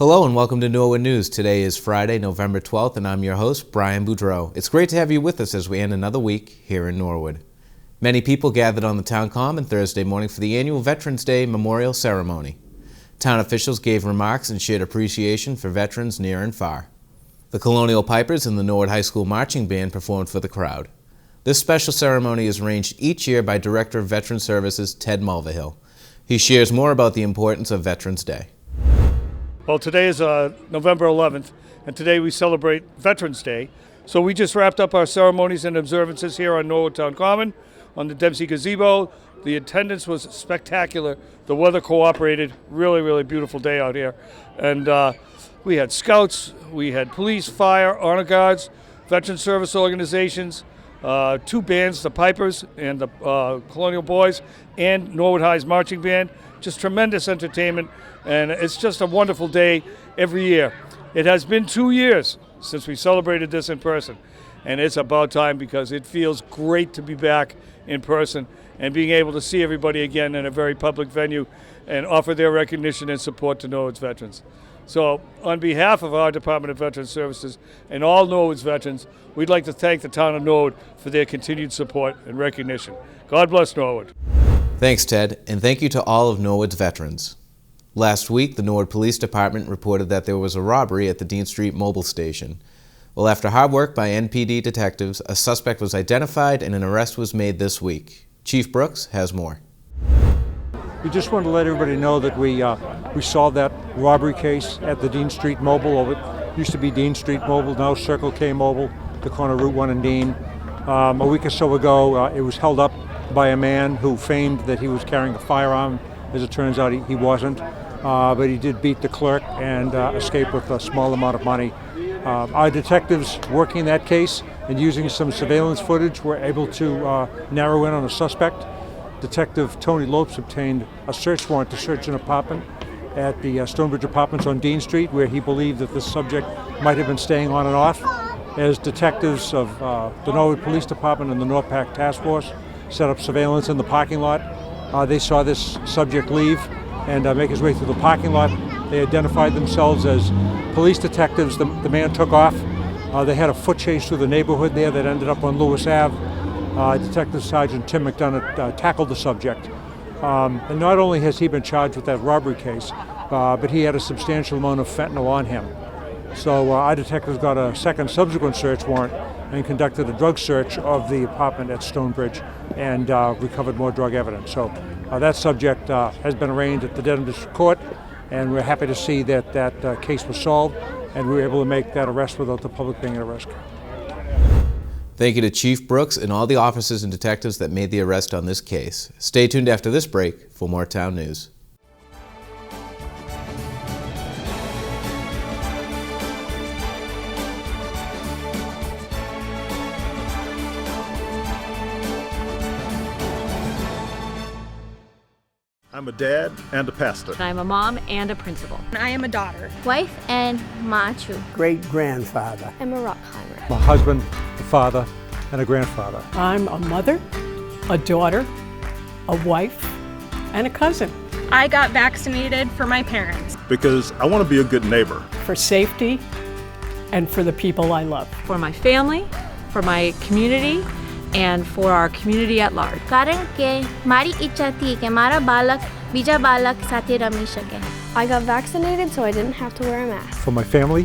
Hello and welcome to Norwood News. Today is Friday, November 12th, and I'm your host, Brian Boudreau. It's great to have you with us as we end another week here in Norwood. Many people gathered on the town common Thursday morning for the annual Veterans Day memorial ceremony. Town officials gave remarks and shared appreciation for veterans near and far. The Colonial Pipers and the Norwood High School Marching Band performed for the crowd. This special ceremony is arranged each year by Director of Veteran Services, Ted Mulvihill. He shares more about the importance of Veterans Day. Well, today is November 11th, and today we celebrate Veterans Day. So we just wrapped up our ceremonies and observances here on Norwood Town Common, on the Dempsey Gazebo. The attendance was spectacular. The weather cooperated. Really beautiful day out here. And we had scouts, we had police, fire, honor guards, veteran service organizations, two bands, the Pipers and the Colonial Boys, and Norwood High's marching band. Just tremendous entertainment, and it's just a wonderful day every year. It has been 2 years since we celebrated this in person, and it's about time because it feels great to be back in person and being able to see everybody again in a very public venue and offer their recognition and support to Norwood's veterans. So on behalf of our Department of Veteran Services and all Norwood's veterans, we'd like to thank the town of Norwood for their continued support and recognition. God bless Norwood. Thanks, Ted, and thank you to all of Norwood's veterans. Last week, the Norwood Police Department reported that there was a robbery at the Dean Street Mobile Station. Well, after hard work by NPD detectives, a suspect was identified and an arrest was made this week. Chief Brooks has more. We just wanted to let everybody know that we solved that robbery case at the Dean Street Mobile. It used to be Dean Street Mobile, now Circle K Mobile, the corner of Route 1 and Dean. A week or so ago, it was held up by a man who feigned that he was carrying a firearm. As it turns out, he wasn't, but he did beat the clerk and escape with a small amount of money. Our detectives working that case and using some surveillance footage were able to narrow in on a suspect. Detective Tony Lopes obtained a search warrant to search an apartment at the Stonebridge Apartments on Dean Street, where he believed that this subject might have been staying on and off. As detectives of the Norwood Police Department and the NORPAC Task Force set up surveillance in the parking lot, they saw this subject leave and make his way through the parking lot. They identified themselves as police detectives. The man took off. They had a foot chase through the neighborhood there that ended up on Lewis Ave. Detective Sergeant Tim McDonough tackled the subject. And not only has he been charged with that robbery case, but he had a substantial amount of fentanyl on him. So our detectives got a second subsequent search warrant and conducted a drug search of the apartment at Stonebridge and recovered more drug evidence. So that subject has been arraigned at the Dedham District Court, and we're happy to see that that case was solved and we were able to make that arrest without the public being at risk. Thank you to Chief Brooks and all the officers and detectives that made the arrest on this case. Stay tuned after this break for more town news. I'm a dad and a pastor. I'm a mom and a principal. I am a daughter, wife, and machu. Great-grandfather. I'm a rock climber. A husband, a father, and a grandfather. I'm a mother, a daughter, a wife, and a cousin. I got vaccinated for my parents. Because I want to be a good neighbor. For safety and for the people I love. For my family, for my community, and for our community at large. કારણ કે મારી ઈચ્છા હતી કે મારા બાળક બીજા બાળક સાથે રમી શકે. I got vaccinated so I didn't have to wear a mask. For my family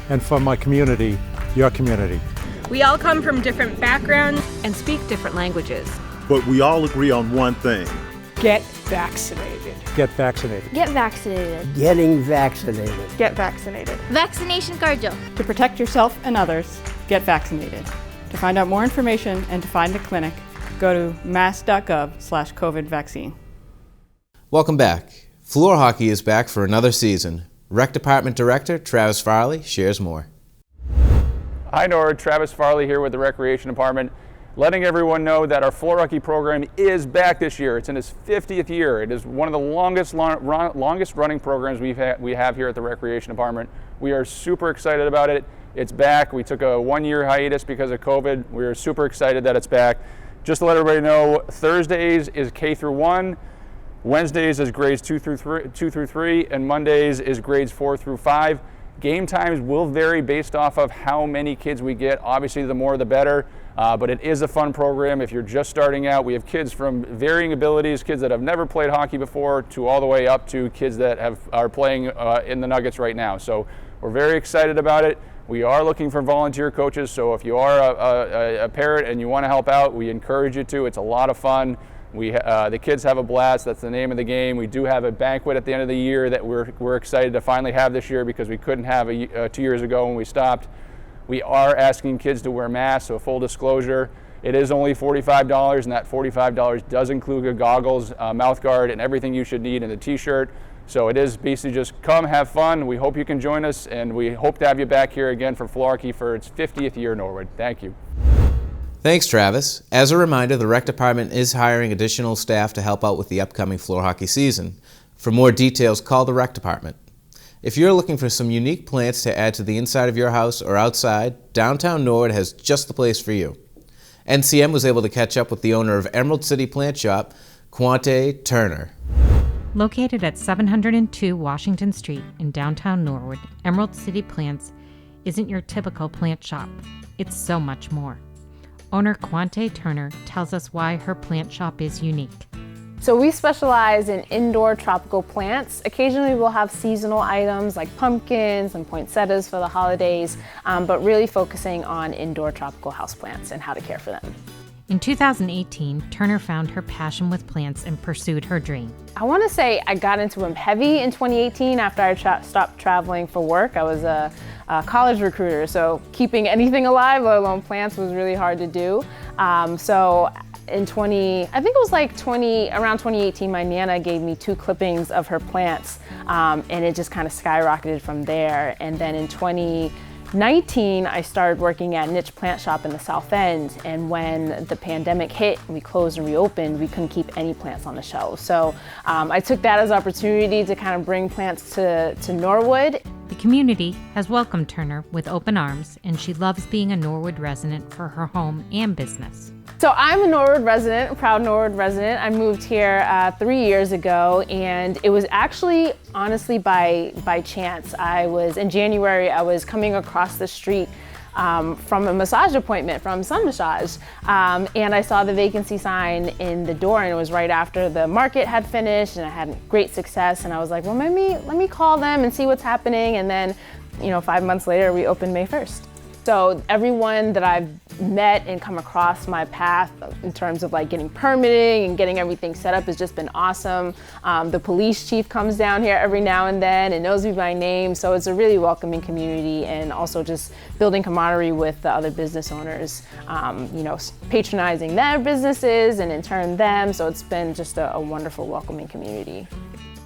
and for my community, your community. We all come from different backgrounds and speak different languages. But we all agree on one thing. Get vaccinated. Get vaccinated. Get vaccinated. Getting vaccinated. get vaccinated. Vaccination card. To protect yourself and others, get vaccinated. To find out more information and to find a clinic, go to mass.gov/COVID vaccine. Welcome back. Floor hockey is back for another season. Rec Department Director Travis Farley shares more. Hi Norwood, Travis Farley here with the Recreation Department, letting everyone know that our floor hockey program is back this year. It's in its 50th year. It is one of the longest running programs we have here at the Recreation Department. We are super excited about it. It's back. We took a 1-year hiatus because of COVID. We are super excited that it's back. Just to let everybody know, Thursdays is K through 1. Wednesdays is grades 2 through 3, and Mondays is grades 4 through 5. Game times will vary based off of how many kids we get. Obviously, the more the better, but it is a fun program if you're just starting out. We have kids from varying abilities, kids that have never played hockey before, to all the way up to kids that are playing in the Nuggets right now. So we're very excited about it. We are looking for volunteer coaches, so if you are a parent and you want to help out, we encourage you to. It's a lot of fun. The kids have a blast. That's the name of the game. We do have a banquet at the end of the year that we're excited to finally have this year because we couldn't have 2 years ago when we stopped. We are asking kids to wear masks, so full disclosure, it is only $45, and that $45 does include the goggles, mouth guard, and everything you should need in the t-shirt. So it is basically just come, have fun. We hope you can join us, and we hope to have you back here again for floor hockey for its 50th year in Norwood. Thank you. Thanks, Travis. As a reminder, the rec department is hiring additional staff to help out with the upcoming floor hockey season. For more details, call the rec department. If you're looking for some unique plants to add to the inside of your house or outside, downtown Norwood has just the place for you. NCM was able to catch up with the owner of Emerald City Plant Shop, Quante Turner. Located at 702 Washington Street in downtown Norwood, Emerald City Plants isn't your typical plant shop. It's so much more. Owner Quante Turner tells us why her plant shop is unique. So we specialize in indoor tropical plants. Occasionally we'll have seasonal items like pumpkins and poinsettias for the holidays, but really focusing on indoor tropical houseplants and how to care for them. In 2018, Turner found her passion with plants and pursued her dream. I want to say I got into them heavy in 2018 after I stopped traveling for work. I was a college recruiter, so keeping anything alive, let alone plants, was really hard to do. So in around 2018, my Nana gave me 2 clippings of her plants, and it just kind of skyrocketed from there. And then in 2019, I started working at Niche Plant Shop in the South End, and when the pandemic hit and we closed and reopened, we couldn't keep any plants on the shelves. So I took that as an opportunity to kind of bring plants to Norwood. The community has welcomed Turner with open arms, and she loves being a Norwood resident for her home and business. So I'm a Norwood resident, a proud Norwood resident. I moved here 3 years ago, and it was actually honestly by chance. In January, I was coming across the street from a massage appointment from Sun Massage, and I saw the vacancy sign in the door, and it was right after the market had finished and I had great success, and I was like, well, let me call them and see what's happening. And then 5 months later, we opened May 1st. So everyone that I've met and come across my path in terms of like getting permitting and getting everything set up has just been awesome. The police chief comes down here every now and then and knows me by name, so it's a really welcoming community, and also just building camaraderie with the other business owners, patronizing their businesses and in turn them, so it's been just a wonderful welcoming community.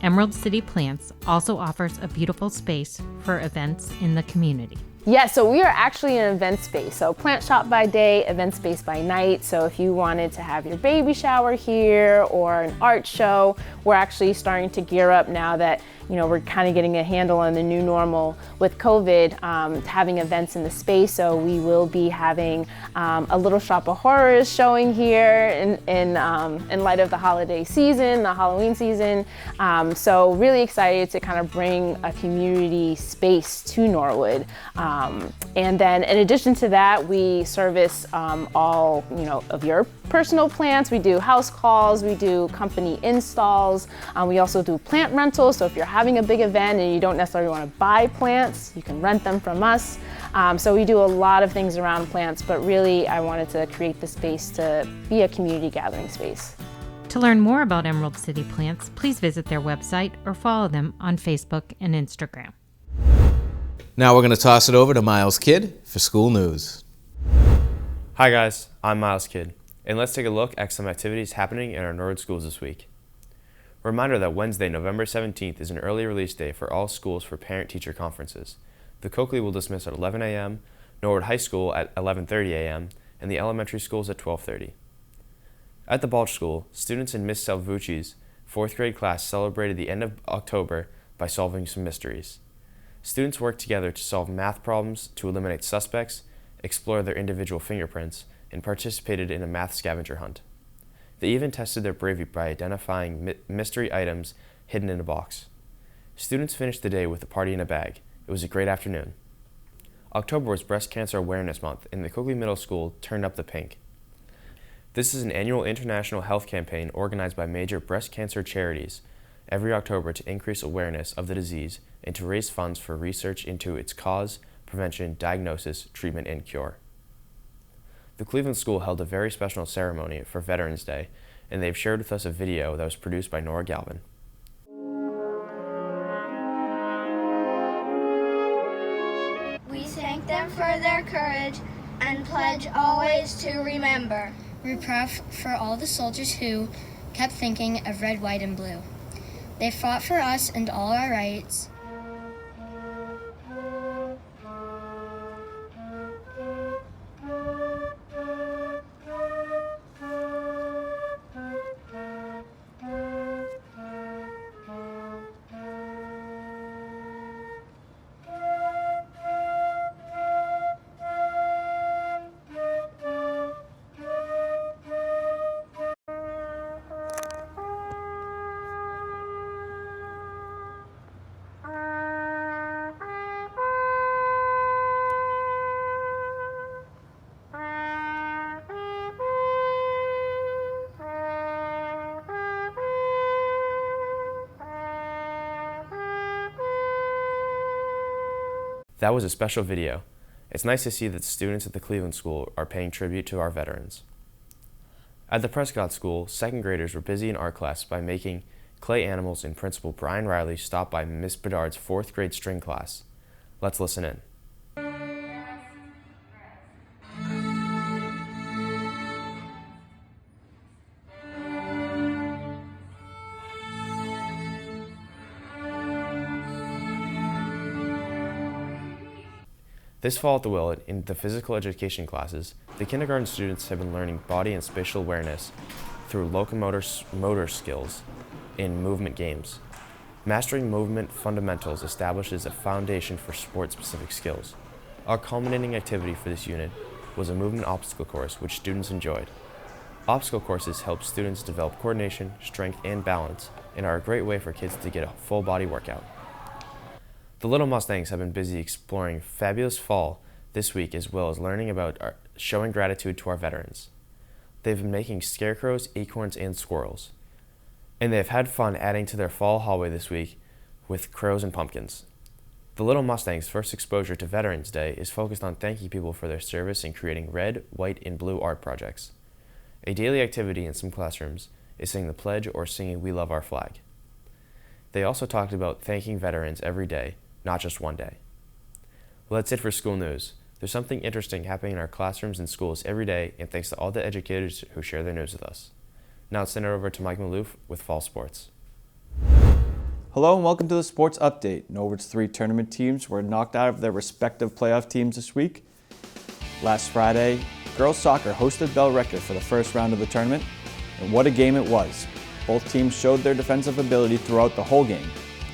Emerald City Plants also offers a beautiful space for events in the community. Yeah, so we are actually an event space. So plant shop by day, event space by night. So if you wanted to have your baby shower here or an art show, we're actually starting to gear up now that we're kind of getting a handle on the new normal with COVID, having events in the space. So we will be having a Little Shop of Horrors showing here in light of the holiday season, the Halloween season. So really excited to kind of bring a community space to Norwood. And then in addition to that, we service all of your personal plants. We do house calls, we do company installs, we also do plant rentals. So if you're having a big event and you don't necessarily want to buy plants, you can rent them from us. So we do a lot of things around plants, but really I wanted to create the space to be a community gathering space. To learn more about Emerald City Plants, please visit their website or follow them on Facebook and Instagram. Now we're going to toss it over to Miles Kidd for school news. Hi guys, I'm Miles Kidd, and let's take a look at some activities happening in our Norwood schools this week. Reminder that Wednesday, November 17th is an early release day for all schools for parent-teacher conferences. The Coakley will dismiss at 11 a.m., Norwood High School at 11:30 a.m., and the elementary schools at 12:30. At the Balch School, students in Miss Salvucci's 4th grade class celebrated the end of October by solving some mysteries. Students worked together to solve math problems, to eliminate suspects, explore their individual fingerprints, and participated in a math scavenger hunt. They even tested their bravery by identifying mystery items hidden in a box. Students finished the day with a party in a bag. It was a great afternoon. October was Breast Cancer Awareness Month, and the Coakley Middle School turned up the pink. This is an annual international health campaign organized by major breast cancer charities every October to increase awareness of the disease and to raise funds for research into its cause, prevention, diagnosis, treatment, and cure. The Cleveland School held a very special ceremony for Veterans Day, and they've shared with us a video that was produced by Nora Galvin. We thank them for their courage and pledge always to remember. We're proud for all the soldiers who kept thinking of red, white, and blue. They fought for us and all our rights. That was a special video. It's nice to see that students at the Cleveland School are paying tribute to our veterans. At the Prescott School, second graders were busy in art class by making clay animals, and Principal Brian Riley stopped by Miss Bedard's fourth grade string class. Let's listen in. This fall at the Willett, in the physical education classes, the kindergarten students have been learning body and spatial awareness through motor skills in movement games. Mastering movement fundamentals establishes a foundation for sport-specific skills. Our culminating activity for this unit was a movement obstacle course, which students enjoyed. Obstacle courses help students develop coordination, strength, and balance, and are a great way for kids to get a full body workout. The Little Mustangs have been busy exploring fabulous fall this week, as well as learning about showing gratitude to our veterans. They've been making scarecrows, acorns, and squirrels. And they've had fun adding to their fall hallway this week with crows and pumpkins. The Little Mustangs' first exposure to Veterans Day is focused on thanking people for their service in creating red, white, and blue art projects. A daily activity in some classrooms is singing the pledge or singing We Love Our Flag. They also talked about thanking veterans every day, not just one day. Well, that's it for school news. There's something interesting happening in our classrooms and schools every day, and thanks to all the educators who share their news with us. Now let's send it over to Mike Maloof with Fall Sports. Hello and welcome to the Sports Update. Norwood's 3 tournament teams were knocked out of their respective playoff teams this week. Last Friday, girls soccer hosted Billerica for the first round of the tournament, and what a game it was. Both teams showed their defensive ability throughout the whole game.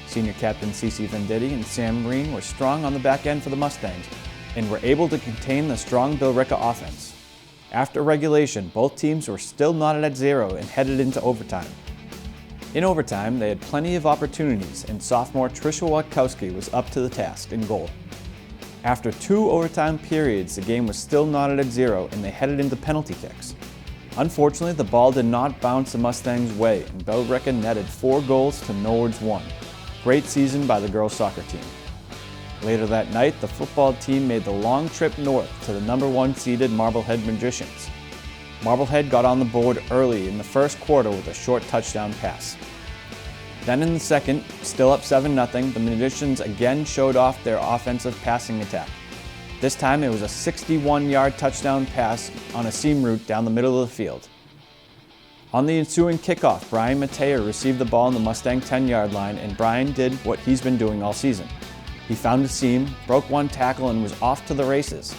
Senior captain Cece Venditti and Sam Marine were strong on the back end for the Mustangs and were able to contain the strong Billerica offense. After regulation, both teams were still knotted at 0 and headed into overtime. In overtime, they had plenty of opportunities, and sophomore Trisha Watkowski was up to the task in goal. After 2 overtime periods, the game was still knotted at 0 and they headed into penalty kicks. Unfortunately, the ball did not bounce the Mustangs' way, and Billerica netted 4 goals to Norwood's 1. Great season by the girls soccer team. Later that night, the football team made the long trip north to the number 1 seeded Marblehead Magicians. Marblehead got on the board early in the first quarter with a short touchdown pass. Then in the second, still up 7-0, the Magicians again showed off their offensive passing attack. This time it was a 61-yard touchdown pass on a seam route down the middle of the field. On the ensuing kickoff, Brian Mateo received the ball on the Mustang 10-yard line, and Brian did what he's been doing all season. He found a seam, broke 1 tackle, and was off to the races.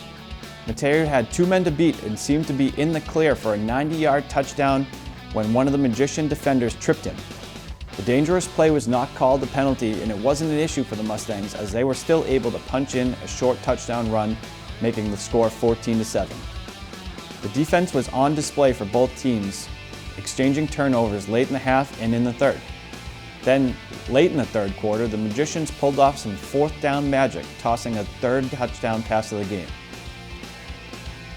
Mateo had 2 men to beat and seemed to be in the clear for a 90-yard touchdown when one of the Magician defenders tripped him. The dangerous play was not called a penalty, and it wasn't an issue for the Mustangs as they were still able to punch in a short touchdown run, making the score 14-7. The defense was on display for both teams, exchanging turnovers late in the half and in the third. Then, late in the third quarter, the Magicians pulled off some fourth down magic, tossing a third touchdown pass of the game.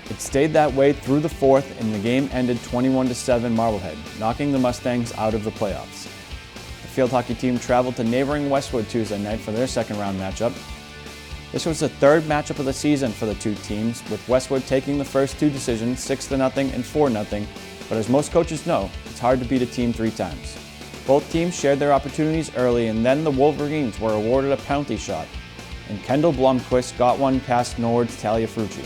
It stayed that way through the fourth, and the game ended 21-7 Marblehead, knocking the Mustangs out of the playoffs. The field hockey team traveled to neighboring Westwood Tuesday night for their second round matchup. This was the third matchup of the season for the two teams, with Westwood taking the first two decisions 6-0 and 4-0, but as most coaches know, it's hard to beat a team 3 times. Both teams shared their opportunities early, and then the Wolverines were awarded a penalty shot, and Kendall Blomquist got one past Norwood's Talia Frucci.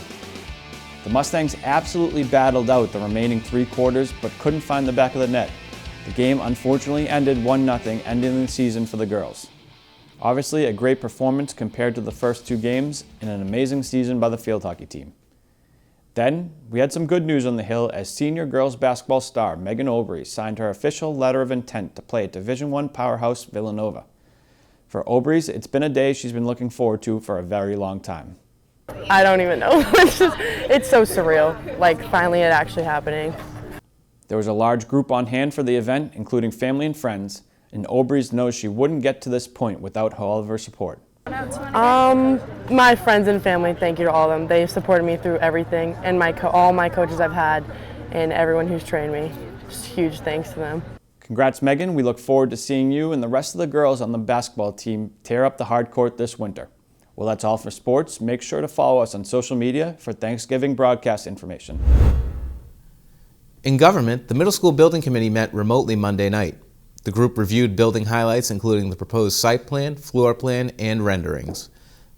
The Mustangs absolutely battled out the remaining 3 quarters, but couldn't find the back of the net. The game unfortunately ended 1-0, ending the season for the girls. Obviously a great performance compared to the first 2 games, and an amazing season by the field hockey team. Then, we had some good news on the Hill as senior girls basketball star Megan Obrey signed her official letter of intent to play at Division I powerhouse Villanova. For Obrey's, it's been a day she's been looking forward to for a very long time. I don't even know. It's so surreal, like finally it actually happening. There was a large group on hand for the event, including family and friends, and Obrey's knows she wouldn't get to this point without all of her support. My friends and family, thank you to all of them. They've supported me through everything, and all my coaches I've had, and everyone who's trained me. Just huge thanks to them. Congrats, Megan. We look forward to seeing you and the rest of the girls on the basketball team tear up the hard court this winter. Well, that's all for sports. Make sure to follow us on social media for Thanksgiving broadcast information. In government, the middle school building committee met remotely Monday night. The group reviewed building highlights, including the proposed site plan, floor plan, and renderings.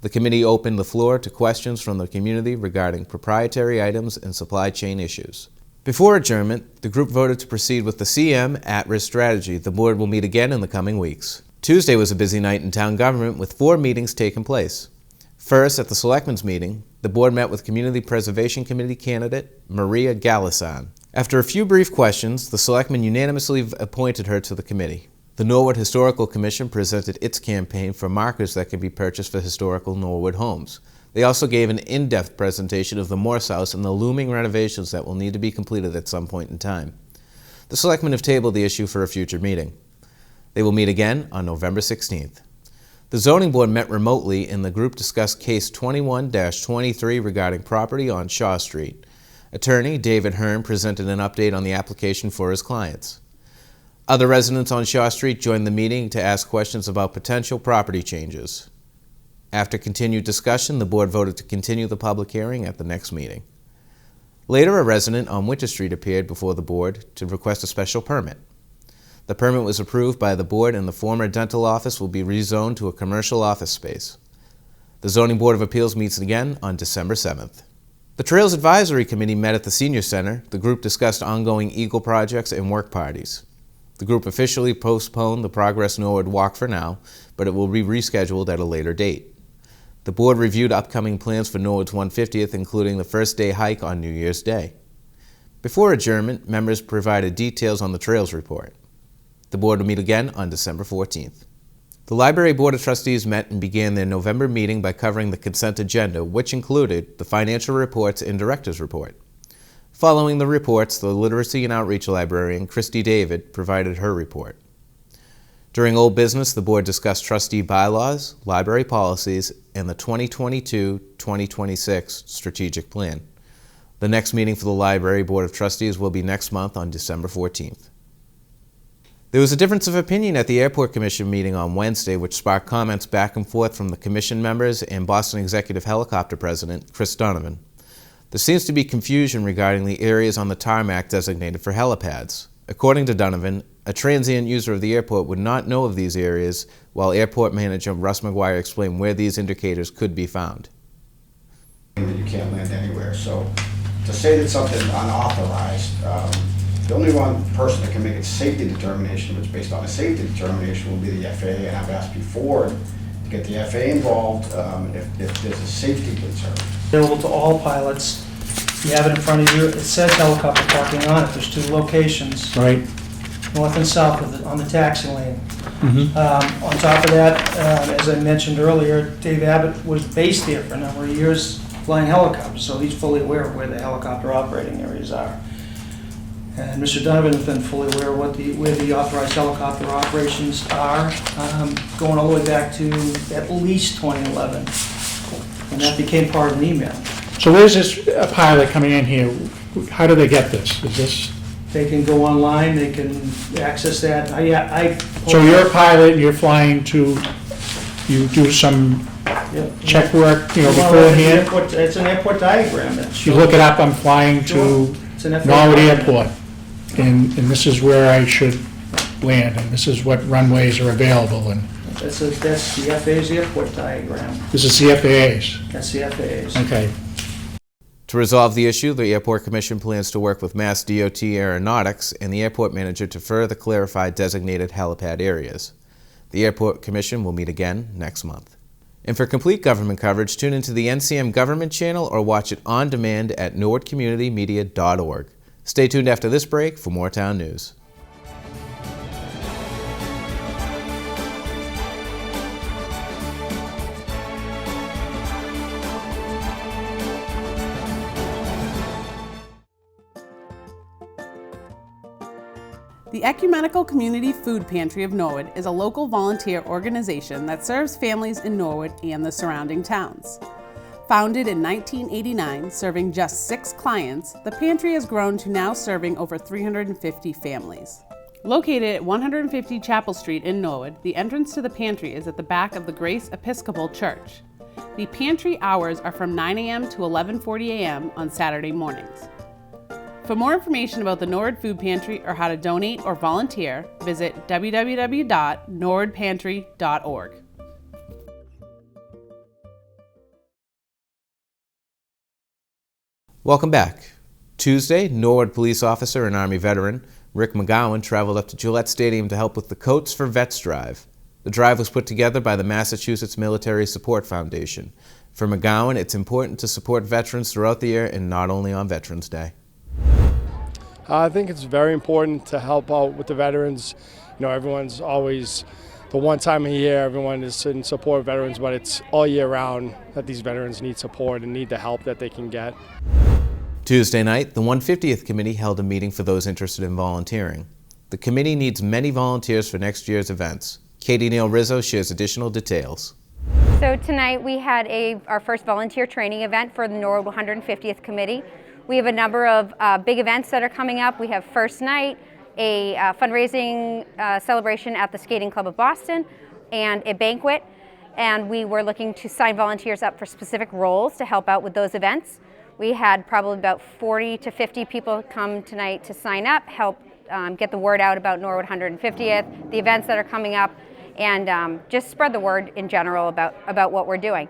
The committee opened the floor to questions from the community regarding proprietary items and supply chain issues. Before adjournment, the group voted to proceed with the CM at-risk strategy. The board will meet again in the coming weeks. Tuesday was a busy night in town government with 4 meetings taking place. First, at the Selectmen's meeting, the board met with Community Preservation Committee candidate Maria Gallisan. After a few brief questions, the Selectmen unanimously appointed her to the committee. The Norwood Historical Commission presented its campaign for markers that can be purchased for historical Norwood homes. They also gave an in-depth presentation of the Morse House and the looming renovations that will need to be completed at some point in time. The Selectmen have tabled the issue for a future meeting. They will meet again on November 16th. The Zoning Board met remotely, and the group discussed Case 21-23 regarding property on Shaw Street. Attorney David Hearn presented an update on the application for his clients. Other residents on Shaw Street joined the meeting to ask questions about potential property changes. After continued discussion, the board voted to continue the public hearing at the next meeting. Later, a resident on Winter Street appeared before the board to request a special permit. The permit was approved by the board, and the former dental office will be rezoned to a commercial office space. The Zoning Board of Appeals meets again on December 7th. The Trails Advisory Committee met at the Senior Center. The group discussed ongoing Eagle projects and work parties. The group officially postponed the Progress Norwood Walk for now, but it will be rescheduled at a later date. The board reviewed upcoming plans for Norwood's 150th, including the first day hike on New Year's Day. Before adjournment, members provided details on the Trails report. The board will meet again on December 14th. The Library Board of Trustees met and began their November meeting by covering the consent agenda, which included the financial reports and director's report. Following the reports, the Literacy and Outreach Librarian, Christy David, provided her report. During old business, the board discussed trustee bylaws, library policies, and the 2022-2026 strategic plan. The next meeting for the Library Board of Trustees will be next month on December 14th. There was a difference of opinion at the Airport Commission meeting on Wednesday, which sparked comments back and forth from the Commission members and Boston Executive Helicopter President, Chris Donovan. There seems to be confusion regarding the areas on the tarmac designated for helipads. According to Donovan, a transient user of the airport would not know of these areas, while airport manager Russ McGuire explained where these indicators could be found. You can't land anywhere, so to say that something unauthorized, the only one person that can make a safety determination, which is based on a safety determination, will be the FAA. And I've asked before to get the FAA involved if there's a safety concern. Available to all pilots. You have it in front of you. It says helicopter parking on it. There's 2 locations. Right. North and south on the taxi lane. On top of that, as I mentioned earlier, Dave Abbott was based there for a number of years flying helicopters, so he's fully aware of where the helicopter operating areas are. And Mr. Donovan has been fully aware of where the authorized helicopter operations are, going all the way back to at least 2011. And that became part of an email. So where's this pilot coming in here? How do they get this? Is this? They can go online, they can access that. So you're a pilot and you're flying to, you do some check work, beforehand? It's an airport diagram. You look it up, I'm flying to Norwood Airport, and this is where I should land, and this is what runways are available, and That's the FAA's airport diagram. this is the FAA's? That's the FAA's. Okay. To resolve the issue, the Airport Commission plans to work with Mass DOT Aeronautics and the airport manager to further clarify designated helipad areas. The Airport Commission will meet again next month. And for complete government coverage, tune into the NCM Government Channel or watch it on demand at norwoodcommunitymedia.org. Stay tuned after this break for more town news. The Ecumenical Community Food Pantry of Norwood is a local volunteer organization that serves families in Norwood and the surrounding towns. Founded in 1989, serving just 6 clients, the pantry has grown to now serving over 350 families. Located at 150 Chapel Street in Norwood, the entrance to the pantry is at the back of the Grace Episcopal Church. The pantry hours are from 9 a.m. to 11:40 a.m. on Saturday mornings. For more information about the Norwood Food Pantry or how to donate or volunteer, visit www.norwoodpantry.org. Welcome back. Tuesday, Norwood police officer and Army veteran Rick McGowan traveled up to Gillette Stadium to help with the Coats for Vets drive. The drive was put together by the Massachusetts Military Support Foundation. For McGowan, it's important to support veterans throughout the year and not only on Veterans Day. I think it's very important to help out with the veterans. You know, everyone's always, the one time a year, everyone is in support of veterans, but it's all year round that these veterans need support and need the help that they can get. Tuesday night, the 150th Committee held a meeting for those interested in volunteering. The committee needs many volunteers for next year's events. Katie Neal Rizzo shares additional details. So tonight we had our first volunteer training event for the Norwood 150th Committee. We have a number of big events that are coming up. We have first night, a fundraising celebration at the Skating Club of Boston, and a banquet. And we were looking to sign volunteers up for specific roles to help out with those events. We had probably about 40 to 50 people come tonight to sign up, help get the word out about Norwood 150th, the events that are coming up, and just spread the word in general about what we're doing.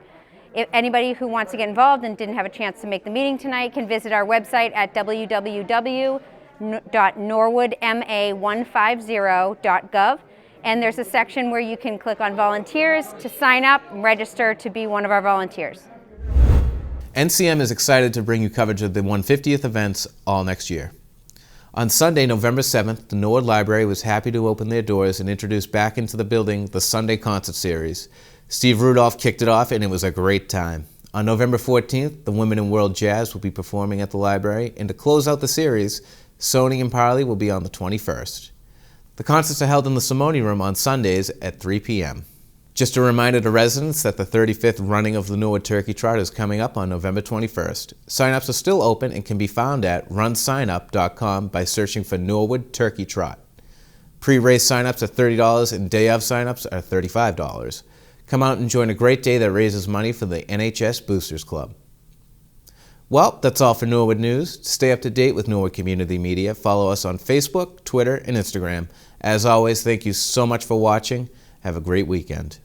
If anybody who wants to get involved and didn't have a chance to make the meeting tonight can visit our website at www.norwoodma150.gov, and there's a section where you can click on volunteers to sign up and register to be one of our volunteers. NCM is excited to bring you coverage of the 150th events all next year. On Sunday, November 7th, the Norwood Library was happy to open their doors and introduce back into the building the Sunday Concert Series. Steve Rudolph kicked it off, and it was a great time. On November 14th, the Women in World Jazz will be performing at the library, and to close out the series, Sony and Parley will be on the 21st. The concerts are held in the Simone Room on Sundays at 3 p.m. Just a reminder to residents that the 35th running of the Norwood Turkey Trot is coming up on November 21st. Sign-ups are still open and can be found at runsignup.com by searching for Norwood Turkey Trot. Pre-race sign-ups are $30 and day of sign-ups are $35. Come out and join a great day that raises money for the NHS Boosters Club. Well, that's all for Norwood News. To stay up to date with Norwood Community Media, follow us on Facebook, Twitter, and Instagram. As always, thank you so much for watching. Have a great weekend.